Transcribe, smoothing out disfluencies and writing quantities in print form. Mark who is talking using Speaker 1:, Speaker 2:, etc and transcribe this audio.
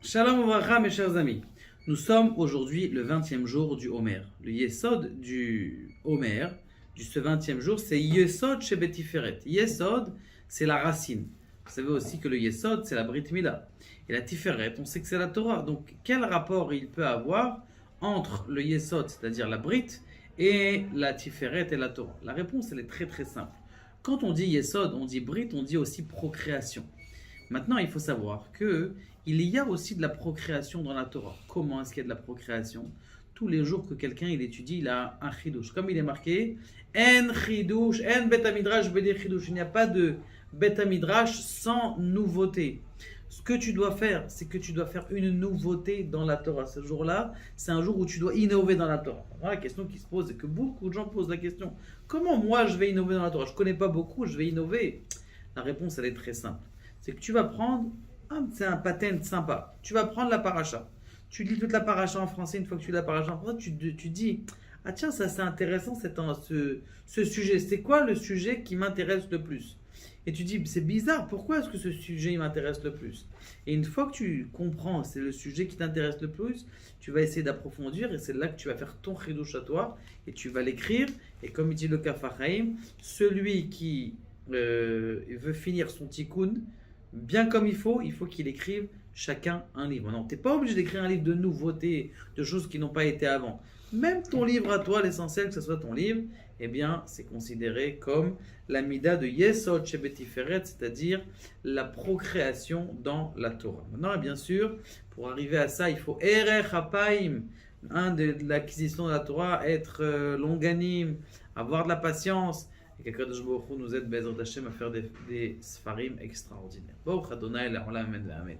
Speaker 1: Shalom Ouvracha, mes chers amis. Nous sommes aujourd'hui le 20e jour du Homer. Le Yesod du Homer, ce 20e jour, c'est Yesod chez Betiferet. Yesod, c'est la racine. Vous savez aussi que le Yesod, c'est la Brit Mila. Et la Tiferet, on sait que c'est la Torah. Donc, quel rapport il peut avoir entre le Yesod, c'est-à-dire la Brit, et la Tiferet et la Torah? La réponse, elle est très très simple. Quand on dit Yesod, on dit Brit, on dit aussi procréation. Maintenant, il faut savoir que il y a aussi de la procréation dans la Torah. Comment est-ce qu'il y a de la procréation? Tous les jours que quelqu'un il étudie, il a un chidouche. Comme il est marqué, en chidouche, en bet midrash bede chidouche. Il n'y a pas de bet midrash sans nouveauté. Ce que tu dois faire, c'est que tu dois faire une nouveauté dans la Torah. Ce jour-là, c'est un jour où tu dois innover dans la Torah. Voilà la question qui se pose et que beaucoup de gens posent la question. Comment moi je vais innover dans la Torah? Je ne connais pas beaucoup, je vais innover. La réponse, elle est très simple. C'est que tu vas prendre, c'est un patent sympa, tu vas prendre la paracha. Tu lis toute la paracha en français, une fois que tu lis la paracha en français, tu dis, ah tiens, ça c'est intéressant ce sujet. C'est quoi le sujet qui m'intéresse le plus? Et tu dis, c'est bizarre, pourquoi est-ce que ce sujet m'intéresse le plus? Et une fois que tu comprends, c'est le sujet qui t'intéresse le plus, tu vas essayer d'approfondir et c'est là que tu vas faire ton chidouche à toi et tu vas l'écrire. Et comme il dit le Kaf HaChaim, celui qui veut finir son tikkun, bien comme il faut qu'il écrive chacun un livre. Non, tu n'es pas obligé d'écrire un livre de nouveautés, de choses qui n'ont pas été avant. Même ton livre à toi, l'essentiel que ce soit ton livre, eh bien, c'est considéré comme la mida de Yesod chez Betiferet, c'est-à-dire la procréation dans la Torah. Maintenant, bien sûr, pour arriver à ça, il faut Erech Hapaim, de l'acquisition de la Torah, être longanime, avoir de la patience, et que Kadosh Baruch Hu nous aide Bezrat Hashem à faire des sfarim extraordinaires. Baruch Adonai, la Olam, Amen.